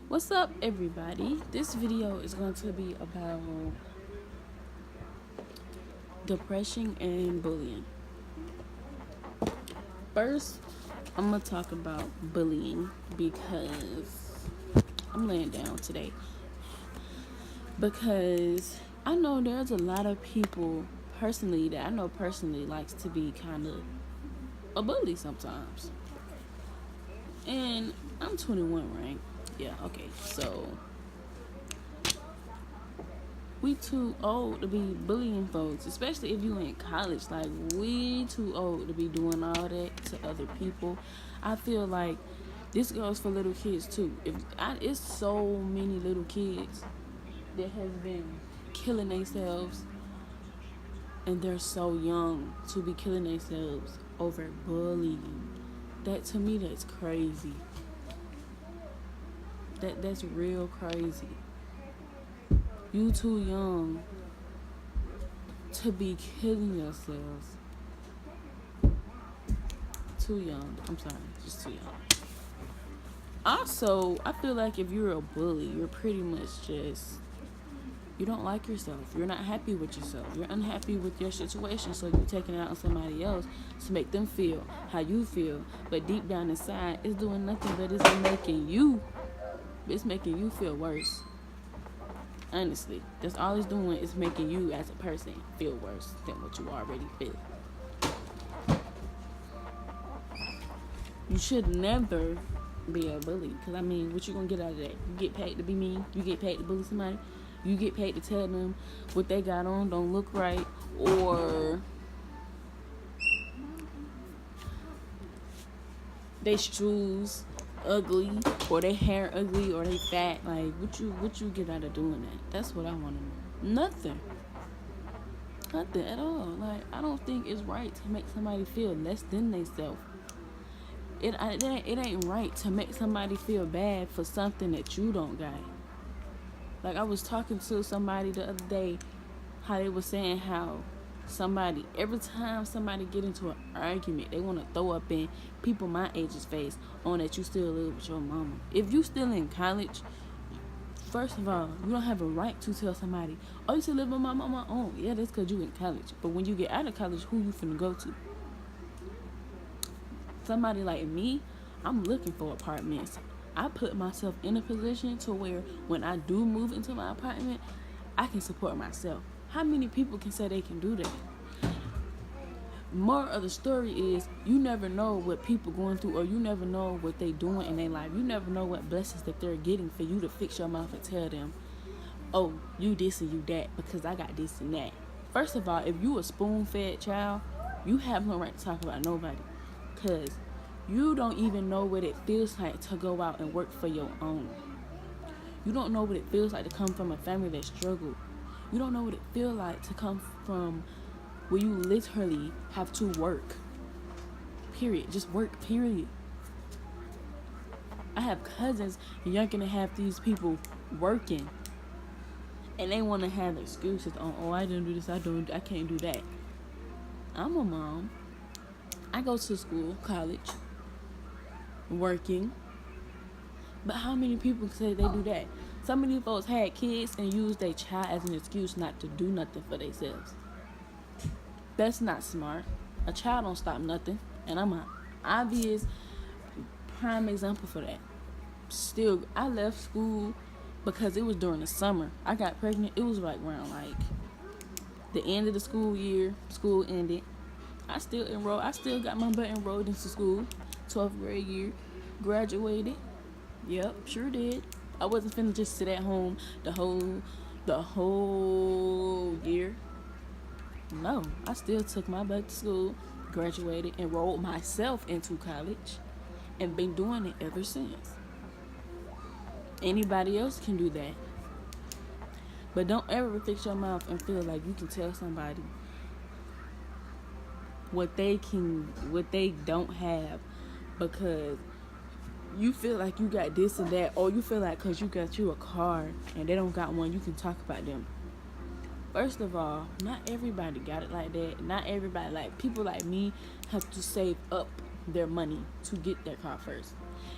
What's up, everybody? This video is going to be about depression and bullying. First, I'm going to talk about bullying because I'm laying down today. Because I know there's a lot of people personally that I know personally likes to be kind of a bully sometimes. And I'm 21, right? Yeah, okay. So we too old to be bullying folks, especially if you in college. Like, we too old to be doing all that to other people. I feel like this goes for little kids too. It's so many little kids that has been killing themselves, and they're so young to be killing themselves over bullying. That, to me, that's crazy. That's real crazy. You too young to be killing yourselves. Too young. I'm sorry, just too young. Also, I feel like if you're a bully, you're pretty much just, you don't like yourself. You're not happy with yourself. You're unhappy with your situation, so you're taking it out on somebody else to make them feel how you feel. But deep down inside, it's doing nothing but it's making you feel worse. Honestly, that's all it's doing, is making you as a person feel worse than what you already feel. You should never be a bully, because I mean, what you gonna get out of that? You get paid to be mean? You get paid to bully somebody? You get paid to tell them what they got on don't look right, or they shoes ugly, or they hair ugly, or they fat. Like, what you get out of doing that? That's what I want to know. Nothing at all. Like, I don't think it's right to make somebody feel less than themselves. It ain't right to make somebody feel bad for something that you don't got. Like, I was talking to somebody the other day, how they were saying how every time somebody get into an argument, they want to throw up in people my age's face on that you still live with your mama. If you still in college, first of all, you don't have a right to tell somebody, oh, you still live with my mama? Oh, yeah, that's because you in college. But when you get out of college, who you finna go to? Somebody like me, I'm looking for apartments. I put myself in a position to where when I do move into my apartment, I can support myself. How many people can say they can do that? More of the story is, you never know what people going through, or you never know what they doing in their life. You never know what blessings that they're getting for you to fix your mouth and tell them, oh, you this and you that because I got this and that. First of all, if you a spoon-fed child, you have no right to talk about nobody, because you don't even know what it feels like to go out and work for your own. You don't know what it feels like to come from a family that struggled. You don't know what it feels like to come from where you literally have to work. Period. Just work, period. I have cousins younger than half these people working, and they want to have excuses on, oh, I didn't do this, I can't do that. I'm a mom. I go to school, college, working. But how many people say they do that? Some of these folks had kids and used their child as an excuse not to do nothing for themselves. That's not smart. A child don't stop nothing. And I'm an obvious prime example for that. Still, I left school because it was during the summer. I got pregnant. It was like around the end of the school year. School ended. I still enrolled. I still got my butt enrolled into school. 12th grade year. Graduated. Yep, sure did. I wasn't finna just sit at home the whole year. No, I still took my butt to school, graduated, enrolled myself into college, and been doing it ever since. Anybody else can do that. But don't ever fix your mouth and feel like you can tell somebody what they don't have, because you feel like you got this and that, or you feel like because you got you a car and they don't got one, you can talk about them. First of all, not everybody got it like that. Not everybody, like people like me, have to save up their money to get their car first.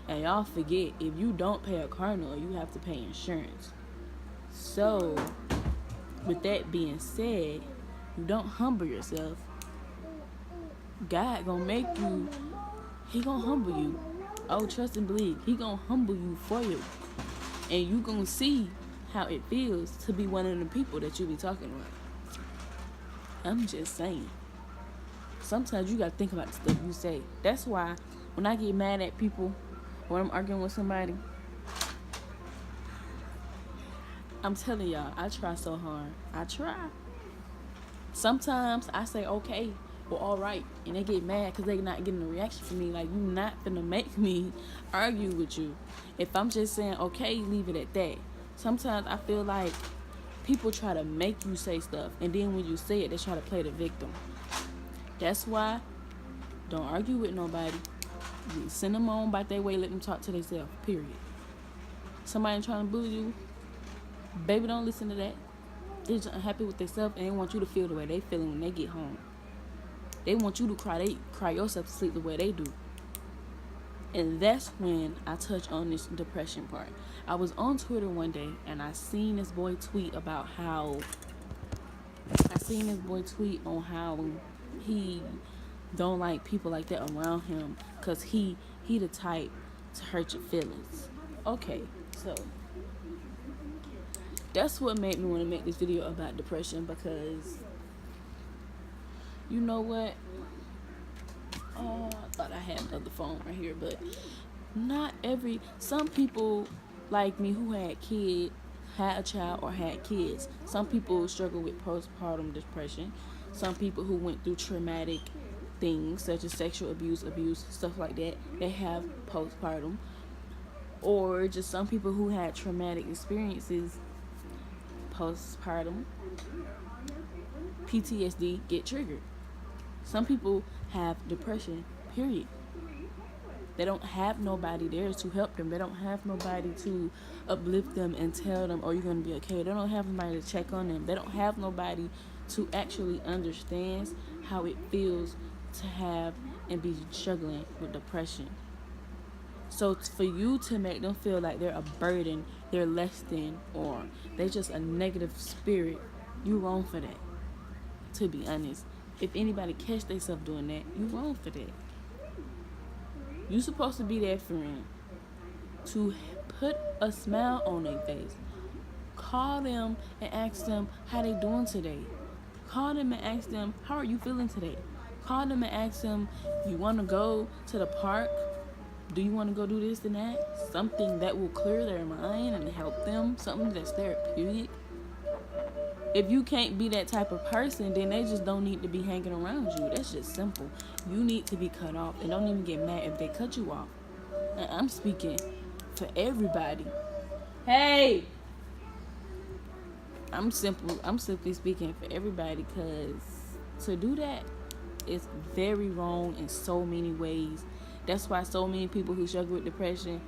And y'all forget, if you don't pay a car note, you have to pay insurance. So, with that being said, you don't humble yourself. God gonna make you, he gonna humble you. Oh, trust and believe, he gonna humble you for you. And you gonna see how it feels to be one of the people that you be talking about. I'm just saying. Sometimes you gotta think about the stuff you say. That's why when I get mad at people, when I'm arguing with somebody, I'm telling y'all, I try so hard. I try. Sometimes I say okay or all right, and they get mad because they not getting a reaction from me. Like, you not finna make me argue with you. If I'm just saying okay, leave it at that. Sometimes I feel like people try to make you say stuff, and then when you say it, they try to play the victim. That's why don't argue with nobody. You send them on by their way, let them talk to themselves, period. Somebody trying to bully you, baby, don't listen to that. They're just unhappy with themselves, and they want you to feel the way they feeling when they get home. They want you to cry yourself to sleep the way they do. And that's when I touch on this depression part. I was on Twitter one day, and I seen this boy tweet on how he don't like people like that around him, because he the type to hurt your feelings. Okay, so that's what made me want to make this video about depression, because you know what? I thought I had another phone right here, but some people like me who had a child or had kids. Some people struggle with postpartum depression. Some people who went through traumatic things such as sexual abuse, stuff like that, they have postpartum. Or just some people who had traumatic experiences postpartum, PTSD, get triggered. Some people have depression, period. They don't have nobody there to help them. They don't have nobody to uplift them and tell them, oh, you're going to be okay. They don't have nobody to check on them. They don't have nobody to actually understand how it feels to have and be struggling with depression. So for you to make them feel like they're a burden, they're less than, or they're just a negative spirit, you wrong for that, to be honest. If anybody catch themselves doing that, you wrong for that. You supposed to be their friend, to put a smile on their face. Call them and ask them how they doing today. Call them and ask them, how are you feeling today? Call them and ask them, you want to go to the park? Do you want to go do this and that? Something that will clear their mind and help them. Something that's therapeutic. If you can't be that type of person, then they just don't need to be hanging around you. That's just simple. You need to be cut off, and don't even get mad if they cut you off. And I'm speaking for everybody. Hey! I'm simply speaking for everybody, because to do that is very wrong in so many ways. That's why so many people who struggle with depression,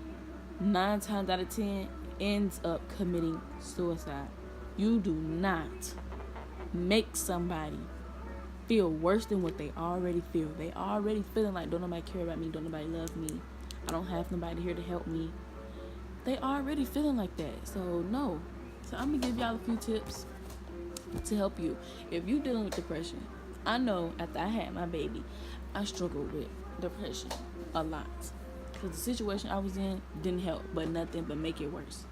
9 times out of 10, ends up committing suicide. You do not make somebody feel worse than what they already feel. They already feeling like, don't nobody care about me, don't nobody love me, I don't have nobody here to help me. They already feeling like that. So no. So I'm going to give y'all a few tips to help you. If you're dealing with depression, I know after I had my baby, I struggled with depression a lot. Because the situation I was in didn't help, but nothing but make it worse.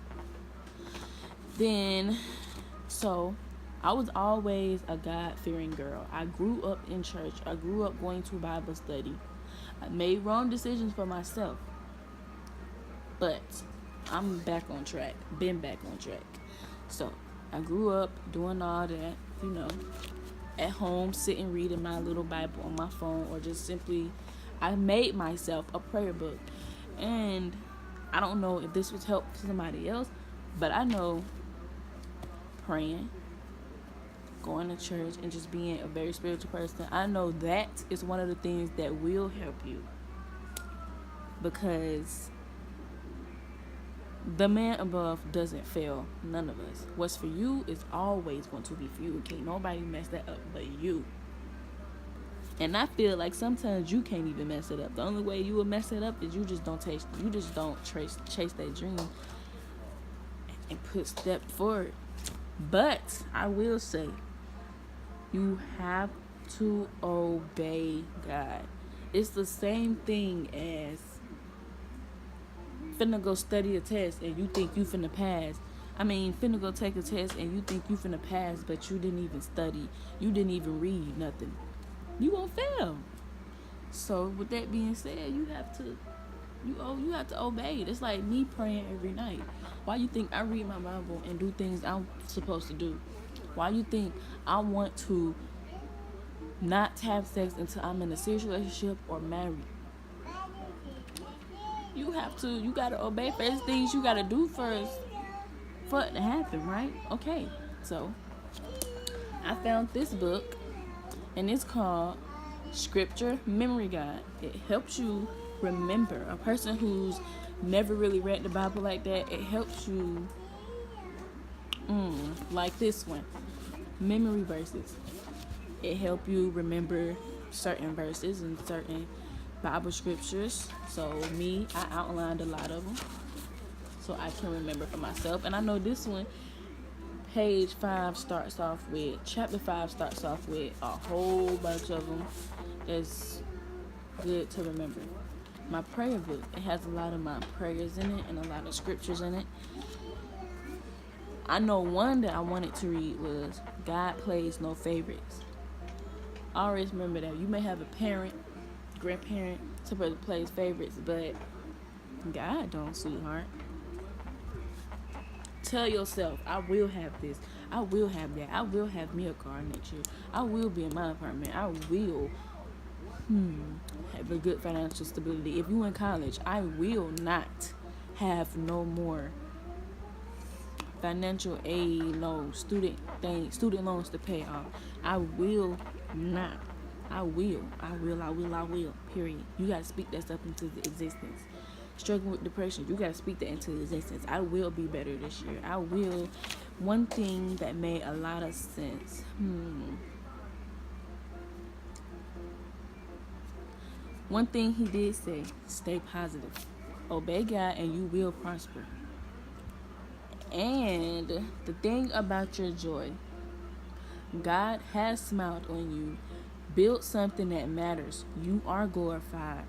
So I was always a God-fearing girl. I grew up in church. I grew up going to Bible study. I made wrong decisions for myself. But I'm back on track. Been back on track. So I grew up doing all that, at home, sitting reading my little Bible on my phone, or just simply, I made myself a prayer book. And I don't know if this would help somebody else, but I know praying, going to church, and just being a very spiritual person, I know that is one of the things that will help you. Because the man above doesn't fail none of us. What's for you is always going to be for you. Can't nobody mess that up but you. And I feel like sometimes you can't even mess it up. The only way you will mess it up is you just don't chase that dream and put step forward. But I will say, you have to obey God. It's the same thing as finna go study a test and you think you finna pass. Finna go take a test and you think you finna pass, but you didn't even study. You didn't even read nothing. You won't fail. So with that being said, you have to obey. It's like me praying every night. Why you think I read my Bible and do things I'm supposed to do? Why you think I want to not have sex until I'm in a serious relationship or married? You gotta obey first things you gotta do first for it to happen, right? Okay, so I found this book and it's called Scripture Memory Guide. It helps you remember. A person who's never really read the Bible like that, it helps you like this one. Memory verses. It helps you remember certain verses and certain Bible scriptures. So I outlined a lot of them so I can remember for myself. And I know this one, chapter 5 starts off with a whole bunch of them. It's good to remember. My prayer book, it has a lot of my prayers in it and a lot of scriptures in it. I know one that I wanted to read was God Plays No Favorites. Always remember that. You may have a parent, grandparent, somebody that plays favorites, but God don't, sweetheart. Tell yourself, I will have this. I will have that. I will have me a car next year. I will be in my apartment. I will have a good financial stability. If you in college, I will not have no more financial aid, no student loans to pay off. I will not. I will. Period. You gotta speak that stuff into the existence. Struggling with depression, you gotta speak that into existence. I will be better this year. I will. One thing that made a lot of sense. One thing he did say, stay positive. Obey God and you will prosper. And the thing about your joy, God has smiled on you. Build something that matters. You are glorified.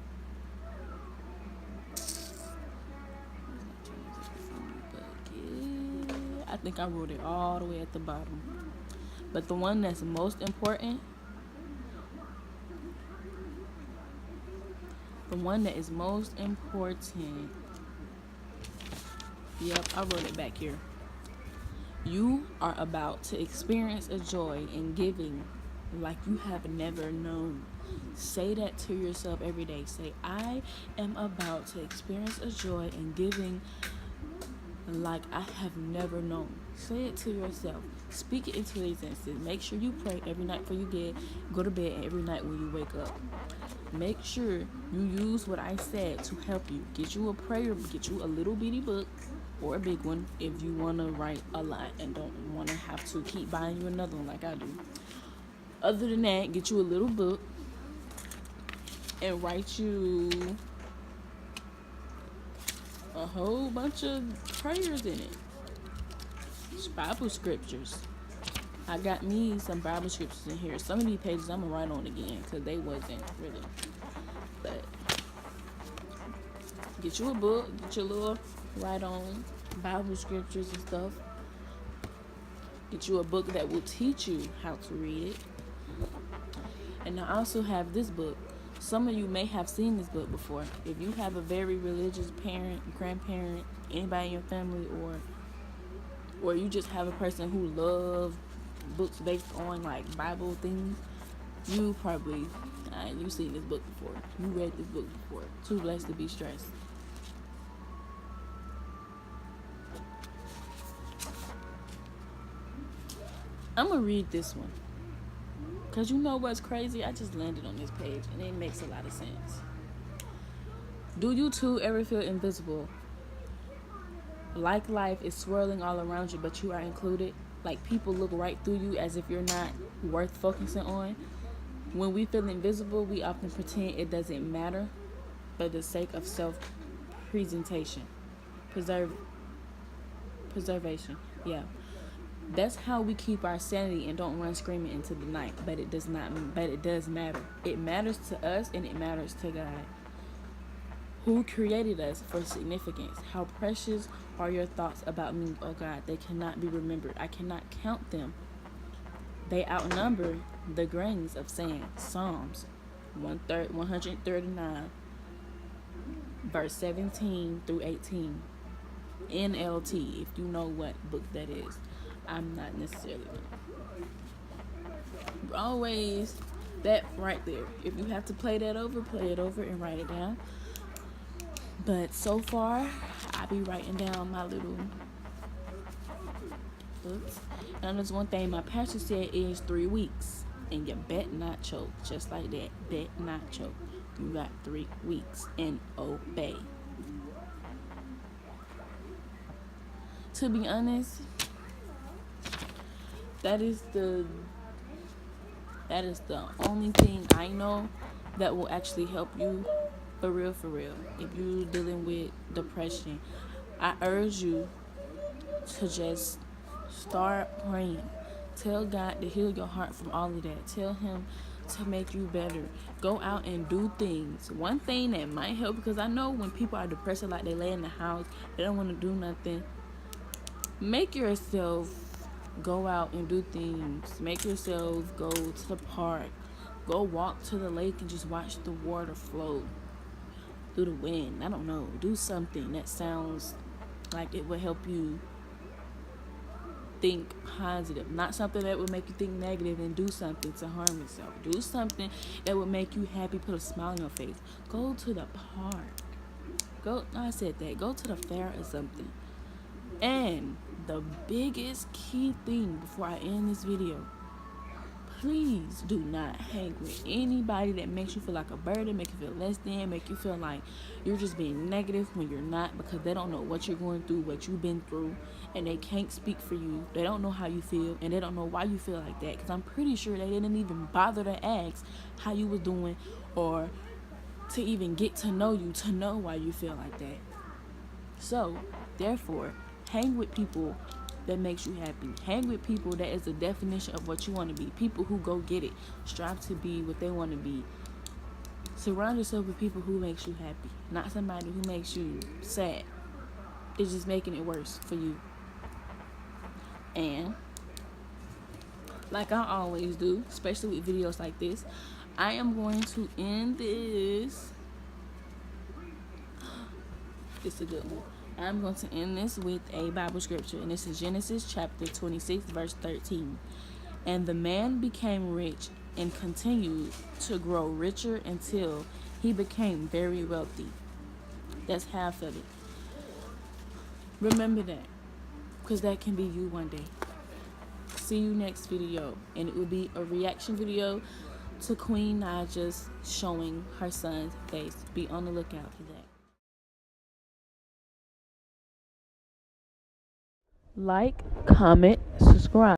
I think I wrote it all the way at the bottom. But the one that's most important, yep, I wrote it back here. You are about to experience a joy in giving like you have never known. Say that to yourself every day. Say, I am about to experience a joy in giving like I have never known. Say it to yourself. Speak it into existence. Make sure you pray every night before you go to bed and every night when you wake up. Make sure you use what I said to help you. Get you a prayer, get you a little bitty book or a big one if you want to write a lot and don't want to have to keep buying you another one like I do. Other than that, get you a little book and write you a whole bunch of prayers in it. Bible scriptures. I got me some Bible scriptures in here. Some of these pages I'm going to write on again because they wasn't really. But get you a book, get your little write on Bible scriptures and stuff. Get you a book that will teach you how to read it. And I also have this book. Some of you may have seen this book before. If you have a very religious parent, grandparent, anybody in your family, or you just have a person who loves books based on like Bible things, you probably you've seen this book before. You read this book before. Too Blessed to Be Stressed. I'm gonna read this one. Because you know what's crazy? I just landed on this page and it makes a lot of sense. Do you too ever feel invisible? Like life is swirling all around you, but you are included? Like people look right through you as if you're not worth focusing on? When we feel invisible, we often pretend it doesn't matter for the sake of self-presentation. Preserve, preservation. Yeah. That's how we keep our sanity and don't run screaming into the night. But it does not. But it does matter. It matters to us and it matters to God, who created us for significance. How precious are your thoughts about me, oh God? They cannot be remembered. I cannot count them. They outnumber the grains of sand. Psalms 139, verse 17 through 18. NLT, if you know what book that is. I'm not necessarily. Always that right there. If you have to play it over and write it down. But so far, I be writing down my little books. And there's one thing my pastor said is 3 weeks. And you bet not choke. Just like that. Bet not choke. You got 3 weeks and obey. To be honest, that is the only thing I know that will actually help you for real. If you're dealing with depression, I urge you to just start praying. Tell God to heal your heart from all of that. Tell him to make you better. Go out and do things. One thing that might help, because I know when people are depressed, like they lay in the house, they don't want to do nothing. Make yourself go out and do things. Make yourself go to the park. Go walk to the lake and just watch the water flow through the wind. I don't know. Do something that sounds like it will help you think positive. Not something that would make you think negative and do something to harm yourself. Do something that would make you happy, put a smile on your face. Go to the park. I said that. Go to the fair or something. And the biggest key thing before I end this video, please do not hang with anybody that makes you feel like a burden, make you feel less than, make you feel like you're just being negative when you're not, because they don't know what you're going through, what you've been through, and they can't speak for you. They don't know how you feel, and they don't know why you feel like that, because I'm pretty sure they didn't even bother to ask how you was doing or to even get to know you to know why you feel like that. So, therefore, hang with people that makes you happy. Hang with people that is the definition of what you want to be. People who go get it. Strive to be what they want to be. Surround yourself with people who makes you happy. Not somebody who makes you sad. It's just making it worse for you. And like I always do, especially with videos like this, I am going to end this. It's a good one. I'm going to end this with a Bible scripture, and this is Genesis chapter 26, verse 13. And the man became rich and continued to grow richer until he became very wealthy. That's half of it. Remember that, because that can be you one day. See you next video, and it will be a reaction video to Queen Naja's showing her son's face. Be on the lookout for that. Like, comment, subscribe.